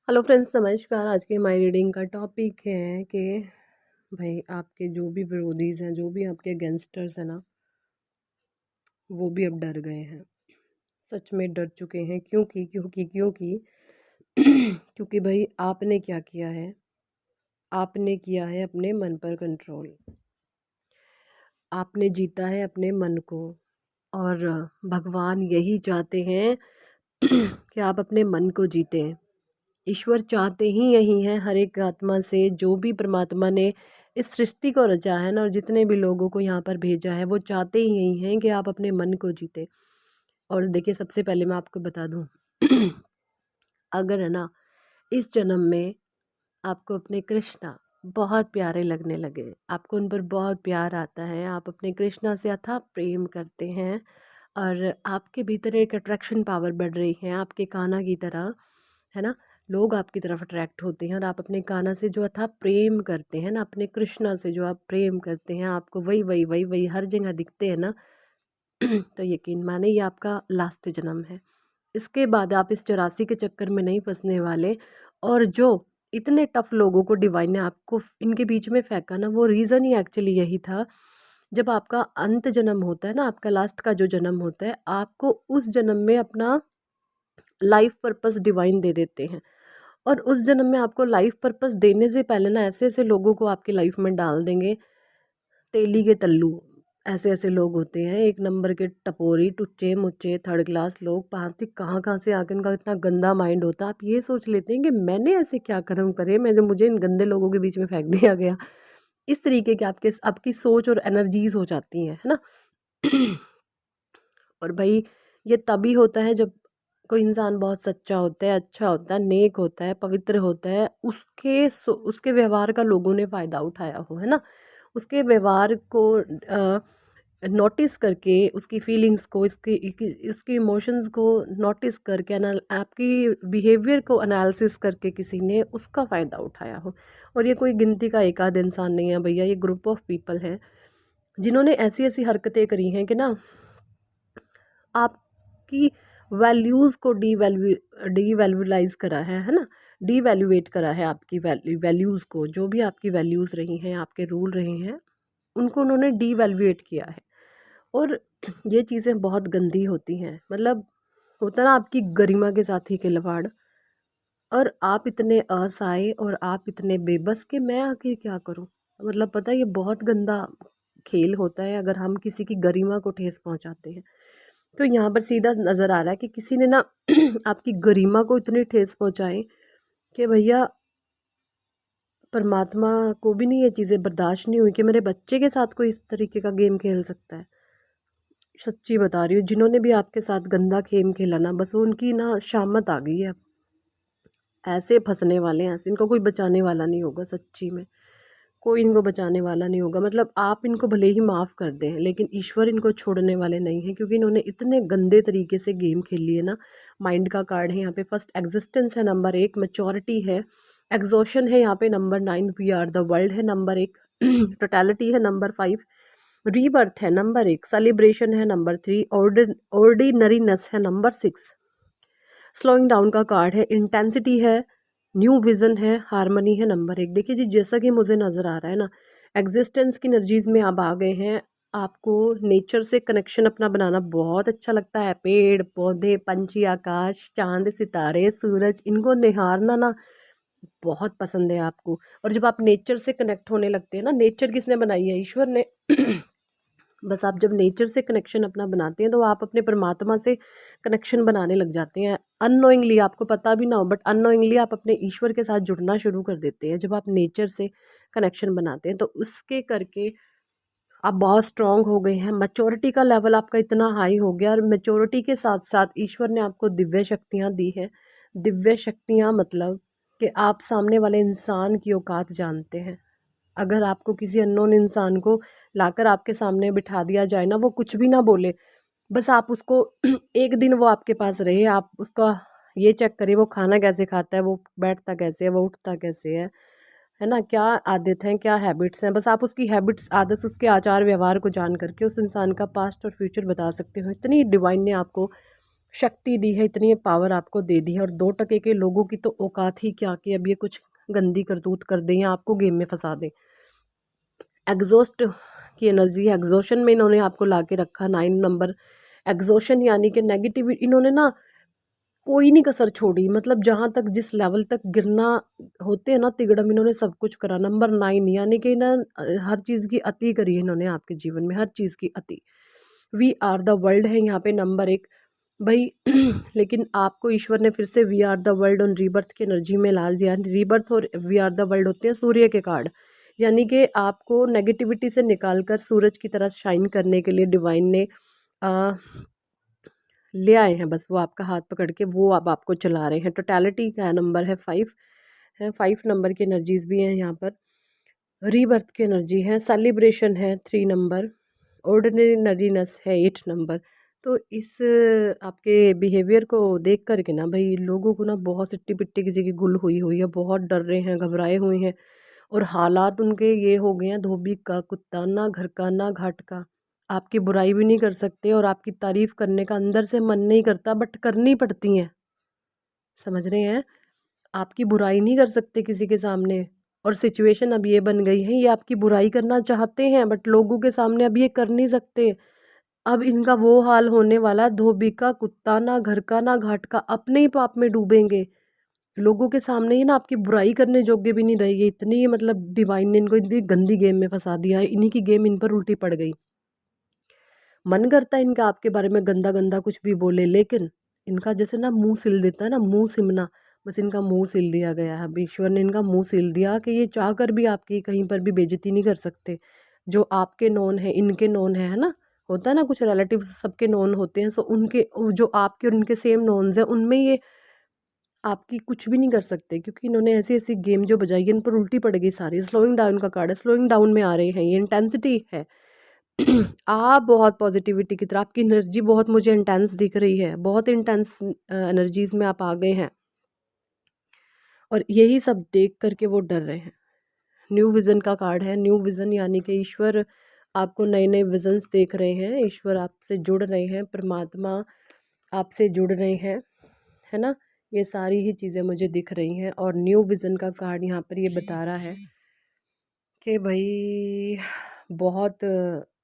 Hello friends, नमस्कार। आज की हमारी रीडिंग का टॉपिक है कि भाई आपके जो भी विरोधीज़ हैं, जो भी आपके गैंगस्टर्स हैं ना, वो भी अब डर गए हैं। सच में डर चुके हैं। क्योंकि क्योंकि भाई आपने क्या किया है। आपने किया है अपने मन पर कंट्रोल। आपने जीता है अपने मन को। और भगवान यही चाहते हैं कि आप अपने मन को जीतें। ईश्वर चाहते ही यही हैं, हर एक आत्मा से जो भी परमात्मा ने इस सृष्टि को रचा है ना, और जितने भी लोगों को यहाँ पर भेजा है, वो चाहते ही यही हैं कि आप अपने मन को जीते। और देखिए, सबसे पहले मैं आपको बता दूँ अगर है ना, इस जन्म में आपको अपने कृष्णा बहुत प्यारे लगने लगे, आपको उन पर बहुत प्यार आता है, आप अपने कृष्णा से अथाह प्रेम करते हैं, और आपके भीतर एक अट्रैक्शन पावर बढ़ रही है आपके कान्हा की तरह, है ना। लोग आपकी तरफ अट्रैक्ट होते हैं, और आप अपने कान्हा से जो अथाह प्रेम करते हैं ना, अपने कृष्णा से जो आप प्रेम करते हैं, आपको वही वही वही वही हर जगह दिखते हैं ना। तो यकीन माने, ये आपका लास्ट जन्म है। इसके बाद आप इस 84 के चक्कर में नहीं फंसने वाले। और जो इतने टफ लोगों को डिवाइन ने आपको इनके बीच में फेंका ना, वो रीज़न ही एक्चुअली यही था। जब आपका अंत जन्म होता है ना, आपका लास्ट का जो जन्म होता है, आपको उस जन्म में अपना लाइफ पर्पस डिवाइन दे देते हैं। और उस जन्म में आपको लाइफ पर्पस देने से पहले ना, ऐसे ऐसे लोगों को आपकी लाइफ में डाल देंगे, तेली के तल्लू। ऐसे ऐसे लोग होते हैं, एक नंबर के टपोरी, टुच्चे मुच्चे, थर्ड क्लास लोग, पता कहाँ कहाँ से आके उनका इतना गंदा माइंड होता है। आप ये सोच लेते हैं कि मैंने ऐसे क्या कर्म करे, मैंने मुझे इन गंदे लोगों के बीच में फेंक दिया गया। इस तरीके के आपकी सोच और एनर्जीज हो जाती हैं, है ना। और भाई, ये तभी होता है जब कोई इंसान बहुत सच्चा होता है, अच्छा होता है, नेक होता है, पवित्र होता है, उसके व्यवहार का लोगों ने फ़ायदा उठाया हो, है ना। उसके व्यवहार को नोटिस करके, उसकी फीलिंग्स को, इसकी इमोशंस को नोटिस करके, आपकी बिहेवियर को एनालिसिस करके किसी ने उसका फ़ायदा उठाया हो। और ये कोई गिनती का एक आध इंसान नहीं है भैया, ये ग्रुप ऑफ पीपल हैं जिन्होंने ऐसी ऐसी हरकतें करी हैं कि ना, आपकी वैल्यूज़ को डीवैल्यूलाइज करा है ना, डीवैल्यूएट करा है आपकी वैल्यूज़ को। जो भी आपकी वैल्यूज़ रही हैं, आपके रूल रहे हैं, उनको उन्होंने डीवैल्यूएट किया है। और ये चीज़ें बहुत गंदी होती हैं। मतलब होता ना, आपकी गरिमा के साथ ही खिलवाड़। और आप इतने असहाय और आप इतने बेबस कि मैं आखिर क्या करूं। मतलब पता है, ये बहुत गंदा खेल होता है अगर हम किसी की गरिमा को ठेस पहुंचाते हैं। तो यहाँ पर सीधा नज़र आ रहा है कि किसी ने ना आपकी गरिमा को इतनी ठेस पहुंचाई कि भैया, परमात्मा को भी नहीं ये चीज़ें बर्दाश्त नहीं हुई कि मेरे बच्चे के साथ कोई इस तरीके का गेम खेल सकता है। सच्ची बता रही हूँ, जिन्होंने भी आपके साथ गंदा गेम खेला ना, बस वो उनकी ना शामत आ गई है। ऐसे फंसने वाले हैं, ऐसे इनको कोई बचाने वाला नहीं होगा। सच्ची में कोई इनको बचाने वाला नहीं होगा। मतलब आप इनको भले ही माफ़ कर दें, लेकिन ईश्वर इनको छोड़ने वाले नहीं हैं, क्योंकि इन्होंने इतने गंदे तरीके से गेम खेल लिए ना। माइंड का कार्ड है यहाँ पे, फर्स्ट एग्जिस्टेंस है नंबर 1, मैच्योरिटी है, एग्जॉशन है यहाँ पे number 9, we are the world है नंबर 1, टोटलिटी है नंबर 5, रीबर्थ है नंबर 1, सेलिब्रेशन है नंबर 3, ऑर्डिनरीनेस है नंबर 6, स्लोइंग डाउन का कार्ड है, इंटेंसिटी है, न्यू विज़न है, हारमनी है नंबर 1। देखिए जी, जैसा कि मुझे नज़र आ रहा है ना, एग्जिस्टेंस की एनर्जीज़ में आप आ गए हैं। आपको नेचर से कनेक्शन अपना बनाना बहुत अच्छा लगता है। पेड़ पौधे, पंछी, आकाश, चांद, सितारे, सूरज, इनको निहारना ना बहुत पसंद है आपको। और जब आप नेचर से कनेक्ट होने लगते हैं ना, नेचर किसने बनाई है? ईश्वर ने। बस आप जब नेचर से कनेक्शन अपना बनाते हैं, तो आप अपने परमात्मा से कनेक्शन बनाने लग जाते हैं। अननोइंगली, आपको पता भी ना हो, बट अननोइंगली आप अपने ईश्वर के साथ जुड़ना शुरू कर देते हैं जब आप नेचर से कनेक्शन बनाते हैं। तो उसके करके आप बहुत स्ट्रांग हो गए हैं। मैच्योरिटी का लेवल आपका इतना हाई हो गया, और मैच्योरिटी के साथ साथ ईश्वर ने आपको दिव्य शक्तियाँ दी है। दिव्य शक्तियाँ मतलब कि आप सामने वाले इंसान की औकात जानते हैं। अगर आपको किसी अननोन इंसान को लाकर आपके सामने बिठा दिया जाए ना, वो कुछ भी ना बोले, बस आप उसको एक दिन वो आपके पास रहे, आप उसका ये चेक करें वो खाना कैसे खाता है, वो बैठता कैसे है, वो उठता कैसे है ना, क्या आदत हैं, क्या हैबिट्स हैं। बस आप उसकी हैबिट्स, आदत, उसके आचार व्यवहार को जान करके उस इंसान का पास्ट और फ्यूचर बता सकते हो। इतनी डिवाइन ने आपको शक्ति दी है, इतनी पावर आपको दे दी है, और 2% के लोगों की तो औकात ही क्या कि अब ये कुछ गंदी करतूत कर दें या आपको गेम में फंसा दें। एग्जॉस्ट की एनर्जी है, एग्जॉशन में इन्होंने आपको ला के रखा। 9 नंबर एग्जॉशन यानी कि नेगेटिव, इन्होंने ना कोई नहीं कसर छोड़ी, मतलब जहाँ तक जिस लेवल तक गिरना होते हैं ना तिगड़म, इन्होंने सब कुछ करा। नंबर 9 यानी कि ना हर चीज़ की अति करी है इन्होंने आपके जीवन में, हर चीज़ की अति। वी आर द वर्ल्ड है यहाँ पे नंबर 1 भाई। लेकिन आपको ईश्वर ने फिर से we are the world on rebirth की एनर्जी में ला दिया। रीबर्थ और वी आर द वर्ल्ड होते हैं सूर्य के कार्ड, यानी कि आपको नेगेटिविटी से निकाल कर सूरज की तरह शाइन करने के लिए डिवाइन ने ले आए हैं। बस वो आपका हाथ पकड़ के वो अब आपको चला रहे हैं। टोटलिटी का नंबर है 5 है, 5 नंबर की एनर्जीज भी हैं यहाँ पर। रीबर्थ की एनर्जी है, सेलिब्रेशन है 3 नंबर, ऑर्डिनरीनेस है 8 नंबर। तो इस आपके बिहेवियर को देख करके ना भाई लोगों को ना बहुत सिट्टी पिट्टी किसी की गुल हुई हुई है, बहुत डर रहे हैं, घबराए हुए हैं, और हालात उनके ये हो गए हैं धोबी का कुत्ता, ना घर का ना घाट का। आपकी बुराई भी नहीं कर सकते और आपकी तारीफ करने का अंदर से मन नहीं करता, बट करनी पड़ती हैं। समझ रहे हैं? आपकी बुराई नहीं कर सकते किसी के सामने, और सिचुएशन अब ये बन गई है ये आपकी बुराई करना चाहते हैं बट लोगों के सामने अब ये कर नहीं सकते। अब इनका वो हाल होने वाला, धोबी का कुत्ता, ना घर का ना घाट का, अपने ही पाप में डूबेंगे। लोगों के सामने ही ना आपकी बुराई करने योग्य भी नहीं रहेगी। इतनी मतलब डिवाइन ने इनको इतनी गंदी गेम में फंसा दिया है, इन्हीं की गेम इन पर उल्टी पड़ गई। मन करता है इनका आपके बारे में गंदा गंदा कुछ भी बोले, लेकिन इनका जैसे ना मुंह सिल देता है ना, मुंह सिमना, बस इनका मुंह सिल दिया गया है। अब ईश्वर ने इनका मुंह सिल दिया कि ये चाह कर भी आपकी कहीं पर भी बेइज्जती नहीं कर सकते। जो आपके नोन है, इनके नोन है ना, होता है ना कुछ रिलेटिव्स सबके नोन होते हैं, सो उनके जो आपके और उनके सेम नोन्स हैं उनमें ये आपकी कुछ भी नहीं कर सकते, क्योंकि इन्होंने ऐसी ऐसी गेम जो बजाई है इन पर उल्टी पड़ गई सारी। स्लोइंग डाउन का कार्ड है, स्लोइंग डाउन में आ रहे हैं, ये इंटेंसिटी है। आप बहुत पॉजिटिविटी की तरह, आपकी एनर्जी बहुत मुझे इंटेंस दिख रही है, बहुत इंटेंस एनर्जीज में आप आ गए हैं, और यही सब देख करके वो डर रहे हैं। न्यू विज़न का कार्ड है, न्यू विज़न यानी कि ईश्वर आपको नए नए विजन्स देख रहे हैं, ईश्वर आपसे जुड़ रहे हैं, परमात्मा आपसे जुड़ रहे हैं, है ना। ये सारी ही चीज़ें मुझे दिख रही हैं। और न्यू विज़न का कार्ड यहाँ पर ये बता रहा है कि भाई बहुत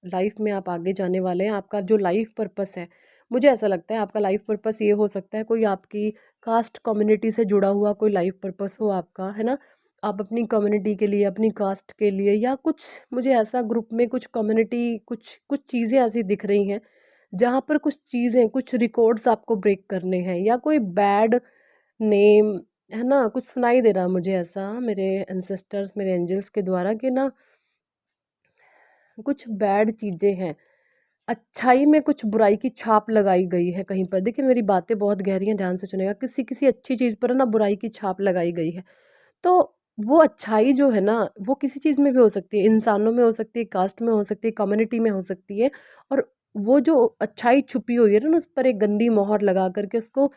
लाइफ में आप आगे जाने वाले हैं। आपका जो लाइफ पर्पस है, मुझे ऐसा लगता है आपका लाइफ पर्पस ये हो सकता है कोई आपकी कास्ट कम्युनिटी से जुड़ा हुआ कोई लाइफ पर्पस हो आपका, है ना। आप अपनी कम्युनिटी के लिए, अपनी कास्ट के लिए, या कुछ मुझे ऐसा ग्रुप में कुछ कम्युनिटी, कुछ कुछ चीज़ें ऐसी दिख रही हैं जहाँ पर कुछ चीज़ें, कुछ रिकॉर्ड्स आपको ब्रेक करने हैं, या कोई बैड नेम, है ना। कुछ सुनाई दे रहा मुझे ऐसा मेरे एंसेस्टर्स, मेरे एंजल्स के द्वारा कि ना कुछ बैड चीज़ें हैं, अच्छाई में कुछ बुराई की छाप लगाई गई है कहीं पर। देखिए मेरी बातें बहुत गहरी हैं, ध्यान से सुनेगा। किसी किसी अच्छी चीज़ पर ना बुराई की छाप लगाई गई है, तो वो अच्छाई जो है ना वो किसी चीज़ में भी हो सकती है, इंसानों में हो सकती है, कास्ट में हो सकती है, कम्युनिटी में हो सकती है। और वो जो अच्छाई छुपी हुई है ना उस पर एक गंदी मोहर लगा करके उसको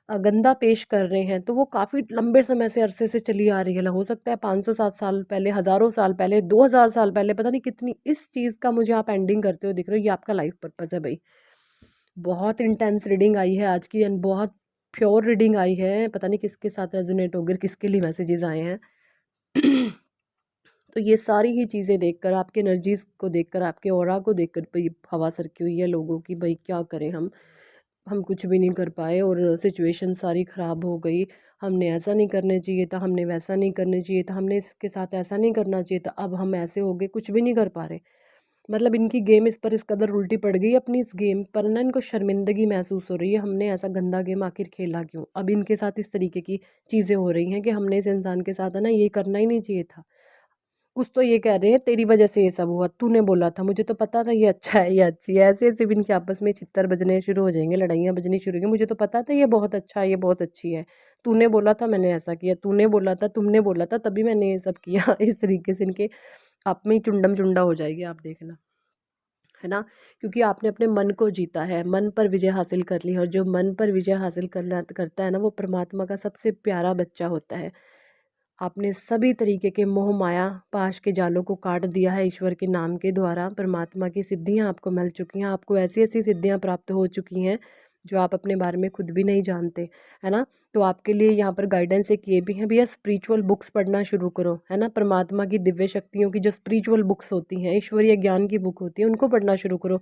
गंदा पेश कर रहे हैं, तो वो काफ़ी लंबे समय से अरसे से चली आ रही है। हो सकता है 500-7 साल पहले, हज़ारों साल पहले, 2000 साल पहले, पता नहीं कितनी। इस चीज़ का मुझे आप एंडिंग करते हुए दिख रहे हो, ये आपका लाइफ पर्पस है भाई। बहुत इंटेंस रीडिंग आई है आज की, एंड बहुत प्योर रीडिंग आई है। पता नहीं किसके साथ रेजोनेट होगी, किसके लिए मैसेजेस आए हैं। तो ये सारी ही चीज़ें देखकर, आपके एनर्जीज को देखकर, आपके ऑरा को देखकर भाई हवा सरकी हुई है लोगों की। भाई क्या करें हम कुछ भी नहीं कर पाए, और सिचुएशन सारी ख़राब हो गई। हमने ऐसा नहीं करने चाहिए था, हमने वैसा नहीं करने चाहिए था, हमने इसके साथ ऐसा नहीं करना चाहिए था, अब हम ऐसे हो गए, कुछ भी नहीं कर पा रहे। मतलब इनकी गेम इस पर इस कदर उल्टी पड़ गई, अपनी इस गेम पर ना इनको शर्मिंदगी महसूस हो रही है। हमने ऐसा गंदा गेम आखिर खेला क्यों? अब इनके साथ इस तरीके की चीज़ें हो रही हैं कि हमने इस इंसान के साथ है ना ये करना ही नहीं चाहिए था। कुछ तो ये कह रहे हैं तेरी वजह से ये सब हुआ, तूने बोला था, मुझे तो पता था ये अच्छा है, ये अच्छी है। ऐसे ऐसे भी इनके आपस में छित्तर बजने शुरू हो जाएंगे, लड़ाइयाँ बजनी शुरू होंगी। मुझे तो पता था ये बहुत अच्छा है, ये बहुत अच्छी है, तूने बोला था मैंने ऐसा किया, तूने बोला था, तुमने बोला था, तभी मैंने ये सब किया। इस तरीके से इनके आप में ही चुंडम चुंडा हो जाएगी, आप देखना, है ना। क्योंकि आपने अपने मन को जीता है, मन पर विजय हासिल कर ली, और जो मन पर विजय हासिल करना करता है ना वो परमात्मा का सबसे प्यारा बच्चा होता है। आपने सभी तरीके के मोह माया पाश के जालों को काट दिया है ईश्वर के नाम के द्वारा। परमात्मा की सिद्धियां आपको मिल चुकी हैं, आपको ऐसी ऐसी सिद्धियां प्राप्त हो चुकी हैं जो आप अपने बारे में खुद भी नहीं जानते, है ना। तो आपके लिए यहाँ पर गाइडेंस एक ये भी है भैया, स्पिरिचुअल बुक्स पढ़ना शुरू करो, है ना। परमात्मा की दिव्य शक्तियों की जो स्पिरिचुअल बुक्स होती हैं, ईश्वरीय ज्ञान की बुक होती है, उनको पढ़ना शुरू करो।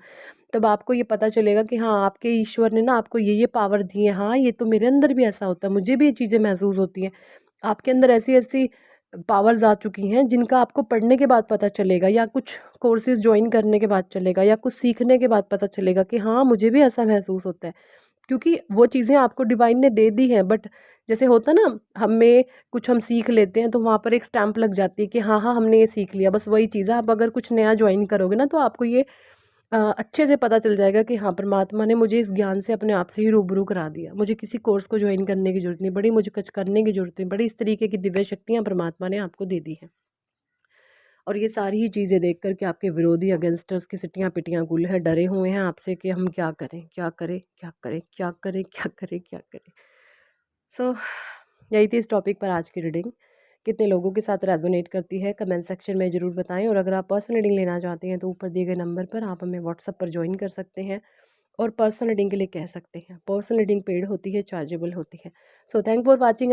तब आपको ये पता चलेगा कि हाँ, आपके ईश्वर ने ना आपको ये पावर दी है, हाँ ये तो मेरे अंदर भी ऐसा होता है, मुझे भी ये चीज़ें महसूस होती हैं। आपके अंदर ऐसी ऐसी पावर्स आ चुकी हैं जिनका आपको पढ़ने के बाद पता चलेगा, या कुछ कोर्सेज ज्वाइन करने के बाद चलेगा, या कुछ सीखने के बाद पता चलेगा कि हाँ मुझे भी ऐसा महसूस होता है। क्योंकि वो चीज़ें आपको डिवाइन ने दे दी हैं, बट जैसे होता ना, हमें कुछ हम सीख लेते हैं तो वहाँ पर एक स्टैंप लग जाती है कि हाँ हाँ हमने ये सीख लिया, बस वही चीज़ है। आप अगर कुछ नया ज्वाइन करोगे ना, तो आपको ये अच्छे से पता चल जाएगा कि हाँ, परमात्मा ने मुझे इस ज्ञान से अपने आप से ही रूबरू करा दिया, मुझे किसी कोर्स को ज्वाइन करने की ज़रूरत नहीं पड़ी, मुझे कुछ करने की ज़रूरत नहीं पड़ी। इस तरीके की दिव्य शक्तियाँ परमात्मा ने आपको दे दी हैं। और ये सारी ही चीज़ें देख कर के आपके विरोधी अगेंस्टर्स की सिटियाँ पिटियाँ गुल है, डरे हुए हैं आपसे कि हम क्या करें, क्या करें, क्या करें, क्या करें, क्या करें, क्या करें। सो यही थी इस टॉपिक पर आज की रीडिंग। कितने लोगों के साथ रेजोनेट करती है कमेंट सेक्शन में ज़रूर बताएं। और अगर आप पर्सनल रीडिंग लेना चाहते हैं तो ऊपर दिए गए नंबर पर आप हमें व्हाट्सएप पर ज्वाइन कर सकते हैं और पर्सनल रीडिंग के लिए कह सकते हैं। पर्सनल रीडिंग पेड होती है, चार्जेबल होती है। So thank for watching.